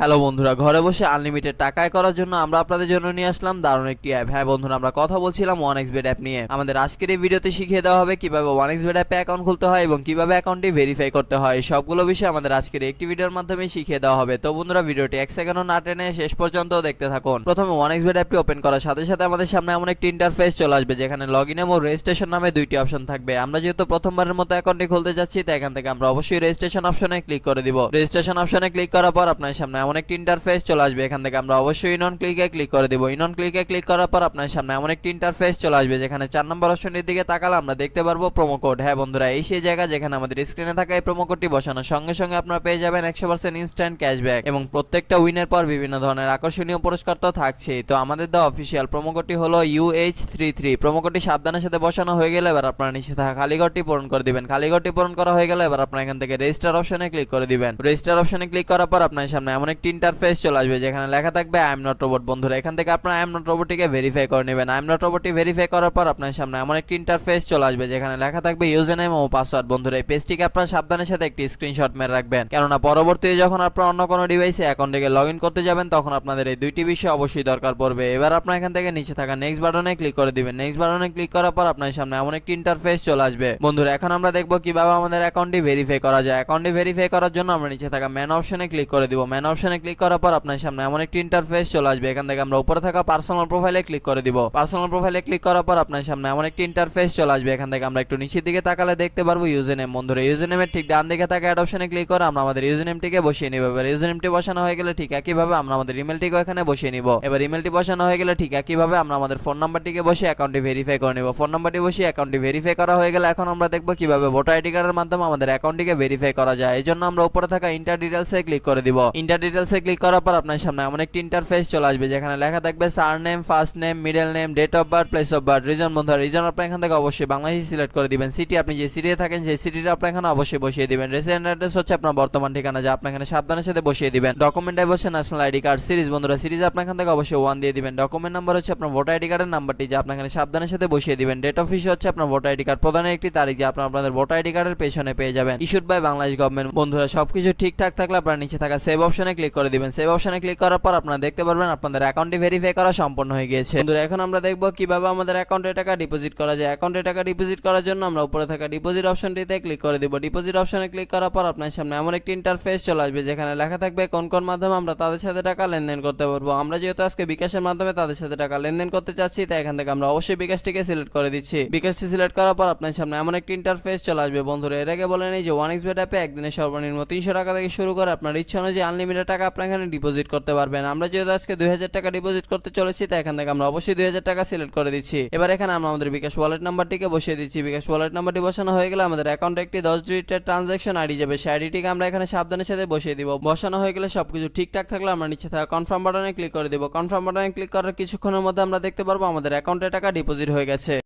Hello বন্ধুরা, ঘরে বসে আনলিমিটেড টাকা আয় করার জন্য আমরা আপনাদের জন্য নিয়ে আসলাম দারুণ একটি অ্যাপ। হ্যাঁ বন্ধুরা, আমরা কথা বলছিলাম 1xBet অ্যাপ নিয়ে। আমাদের আজকের এই ভিডিওতে শিখিয়ে দেওয়া হবে কিভাবে 1xBet অ্যাপে অ্যাকাউন্ট খুলতে হয় এবং কিভাবে অ্যাকাউন্টটি ভেরিফাই করতে হয়। সবগুলো বিষয় আমাদের আজকের একটি ভিডিওর মাধ্যমে শিখিয়ে দেওয়া হবে। তো বন্ধুরা, ভিডিওটি এক সেকেন্ডও না টেনে শেষ পর্যন্ত দেখতে থাকুন। প্রথমে 1xBet অ্যাপটি ওপেন করার সাথে সাথে আমাদের সামনে এমন একটি ইন্টারফেস চলে আসবে যেখানে লগইন এবং রেজিস্ট্রেশন নামে দুইটি অপশন থাকবে। আমরা যেহেতু প্রথমবারের মতো অ্যাকাউন্টটি খুলতে যাচ্ছি, তাই এখান থেকে আমরা অবশ্যই রেজিস্ট্রেশন অপশনে ক্লিক করে দিব। রেজিস্ট্রেশন অপশনে ক্লিক করার পর আপনার সামনে এমন একটি ইন্টারফেস চলে আসবে। এখান থেকে আমরা অবশ্যই ইন অন ক্লিকে ক্লিক করে দিব। ইন অন ক্লিকে ক্লিক করার পর আপনার সামনে এমন একটি ইন্টারফেস চলে আসবে যেখানে 4 নম্বর অপশনের দিকে তাকালে আমরা দেখতে পারবো প্রোমো কোড। হ্যাঁ বন্ধুরা, এই সেই জায়গা যেখানে আমাদের স্ক্রিনে থাকা এই প্রোমো কোডটি বসানোর সঙ্গে সঙ্গে আপনারা পেয়ে যাবেন 100% ইনস্ট্যান্ট ক্যাশব্যাক এবং প্রত্যেকটা উইনের পর বিভিন্ন ধরনের আকর্ষণীয় পুরস্কার তো থাকছেই। তো আমাদের দেওয়া অফিসিয়াল প্রোমো কোডটি হলো UH33। প্রোমো কোডটি সাবধানের সাথে বসানো হয়ে গেলে এবার আপনারা নিচে থাকা খালি ঘরটি পূরণ করে দিবেন। খালি ঘরটি পূরণ করা হয়ে গেলে এবার আপনারা এখান থেকে রেজিস্টার অপশনে ক্লিক করে দিবেন। রেজিস্টার অপশনে ক্লিক করার পর আপনার সামনে এমন একটি ইন্টারফেস চলে আসবে যেখানে লেখা থাকবে আই এম নট রোবট। বন্ধুরা, এখান থেকে আপনারা আই এম নট রোবটটিকে ভেরিফাই করে নেবেন। আই এম নট রোবটটি ভেরিফাই করার পর আপনার সামনে এমন একটি ইন্টারফেস চলে আসবে যেখানে লেখা থাকবে ইউজার নেম ও পাসওয়ার্ড। বন্ধুরা, এই পেজটিকে আপনারা সাবধানের সাথে একটি স্ক্রিনশট মেরে রাখবেন, কেননা পরবর্তীতে যখন আপনারা অন্য কোনো ডিভাইসে অ্যাকাউন্টে লগইন করতে যাবেন তখন আপনাদের এই দুইটি বিষয় অবশ্যই দরকার পড়বে। এবার আপনারা এখান থেকে নিচে থাকা নেক্সট বাটনে ক্লিক করে দিবেন। নেক্সট বাটনে ক্লিক করার পর আপনার সামনে এমন একটি ইন্টারফেস চলে আসবে। বন্ধুরা, এখন আমরা দেখব কিভাবে আমাদের অ্যাকাউন্টটি ভেরিফাই করা যায়। অ্যাকাউন্টটি ভেরিফাই করার জন্য আমরা নিচে থাকা ম্যান অপশনে ক্লিক করে দিব। ম্যান অপশনে ক্লিক করার পর আপনার সামনে এমন একটি ইন্টারফেস চলে আসবে। এখান থেকে আমরা উপরে থাকা পার্সোনাল প্রোফাইলে ক্লিক করে দিব। পার্সোনাল প্রোফাইলে ক্লিক করার পর আপনার সামনে এমন একটি ইন্টারফেস চলে আসবে। এখান থেকে আমরা একটু নিচের দিকে তাকালে দেখতে পারবো ইউজার নেম। বন্ধুরা, ইউজার নেমের ঠিক ডান দিকে থাকা অ্যাড অপশনে ক্লিক করে আমরা আমাদের ইউজার নেমটিকে বসিয়ে নিব। এবার ইউজার নেমটি বসানো হয়ে গেলে ঠিক একইভাবে আমরা আমাদের ইমেলটিকে এখানে বসিয়ে নিব। এবার ইমেলটি বসানো হয়ে গেলে ঠিক একইভাবে আমরা আমাদের ফোন নাম্বারটিকে বসিয়ে অ্যাকাউন্টটি ভেরিফাই করে নিব। ফোন নাম্বারটি বসিয়ে অ্যাকাউন্টটি ভেরিফাই করা হয়ে গেলে এখন আমরা দেখব কিভাবে ভোটার আইডি কার্ডের মাধ্যমে আমাদের অ্যাকাউন্টটিকে ভেরিফাই করা যায়। এই জন্য আমরা উপরে থাকা ইন্টার ডিটেইলসে ক্লিক করে দিব। ইন্টার ডিটেইলসে ক্লিক করার পর আপনার সামনে এমন একটি ইন্টারফেস চলে আসবে যেখানে লেখা থাকবে surname, first name, middle name, date of birth, place of birth, reason. বন্ধুরা, রিজন আপনারা এখান থেকে অবশ্যই বাংলাদেশ সিলেক্ট করে দিবেন। সিটি আপনি যে সিটিতে থাকেন সেই সিটিটা আপনারা এখানে অবশ্যই বসিয়ে দিবেন। রেসিডেন্ট অ্যাড্রেস হচ্ছে আপনার বর্তমান ঠিকানা, যা আপনি এখানে সাবধানের সাথে বসিয়ে দিবেন। ডকুমেন্ট টাইপ হচ্ছে ন্যাশনাল আইডি কার্ড। সিরিজ, বন্ধুরা সিরিজ আপনার এখান থেকে অবশ্যই 1 দিয়ে দিবেন। ডকুমেন্ট নাম্বার হচ্ছে আপনার ভোটার আইডি কার্ডের নাম্বারটি, যা আপনি এখানে সাবধানের সাথে বসিয়ে দিবেন। ডেট অফ ইস্যু হচ্ছে আপনার ভোটার আইডি কার্ড প্রদানের একটি তারিখ, যা আপনাদের ভোটার আইডি কার্ডের পেছনে পেয়ে যাবেন। Issued by Bangladesh government. বন্ধুরা, সবকিছু ঠিকঠাক থাকলে আপনারা নিচে থাকা সেভ অপশনে ক্লিক করে দিবেন। সেভ অপশনে ক্লিক করার পর আপনারা দেখতে পারবেন আপনাদের অ্যাকাউন্টটি ভেরিফাই করা সম্পন্ন হয়ে গিয়েছে। বন্ধুরা, এখন আমরা দেখব কিভাবে আমাদের অ্যাকাউন্টে টাকা ডিপোজিট করা যায়। অ্যাকাউন্টে টাকা ডিপোজিট করার জন্য আমরা উপরে থাকা ডিপোজিট অপশনটিতে ক্লিক করে দিব। ডিপোজিট অপশনে ক্লিক করার পর আপনার সামনে এমন একটি ইন্টারফেস চলে আসবে যেখানে লেখা থাকবে কোন কোন মাধ্যমে আমরা তাদের সাথে টাকা লেনদেন করতে পারবো। আমরা যেহেতু আজকে বিকাশের মাধ্যমে তাদের সাথে টাকা লেনদেন করতে চাচ্ছি, তাই এখান থেকে আমরা অবশ্যই বিকাশটিকে সিলেক্ট করে দিচ্ছি। বিকাশটি সিলেক্ট করার পর আপনার সামনে এমন একটি ইন্টারফেস চলে আসবে। বন্ধুরা, এর আগে বলে নেই যে 1xBet অ্যাপে একদিনে সর্বনিম্ন 300 টাকা থেকে শুরু করে আপনার ইচ্ছা অনুযায়ী আনলিমিটেড টাকা আপনার এখানে ডিপোজিট করতে পারবেন। আমরা যেহেতু আজকে 2000 টাকা ডিপোজিট করতে চলেছি, তাই এখান থেকে আমরা অবশ্যই 2000 টাকা সিলেক্ট করে দিচ্ছি। এবার এখানে আমরা আমাদের বিকাশ ওয়ালেট নাম্বারটিকে বসিয়ে দিচ্ছি। বিকাশ ওয়ালেট নাম্বারটি বসানো হয়ে গেলে আমাদের অ্যাকাউন্টে একটি 10 ডিজিটের ট্রানজাকশন আইডি যাবে। সেই আইডিটিকে আমরা এখানে সাবধানের সাথে বসিয়ে দিব। বসানো হয়ে গেলে সবকিছু ঠিকঠাক থাকলে আমরা নিচে থাকা কনফার্ম বাটনে ক্লিক করে দিব। কনফার্ম বাটনে ক্লিক করার কিছুক্ষণের মধ্যে আমরা দেখতে পারবো আমাদের অ্যাকাউন্টে টাকা ডিপোজিট হয়ে গেছে।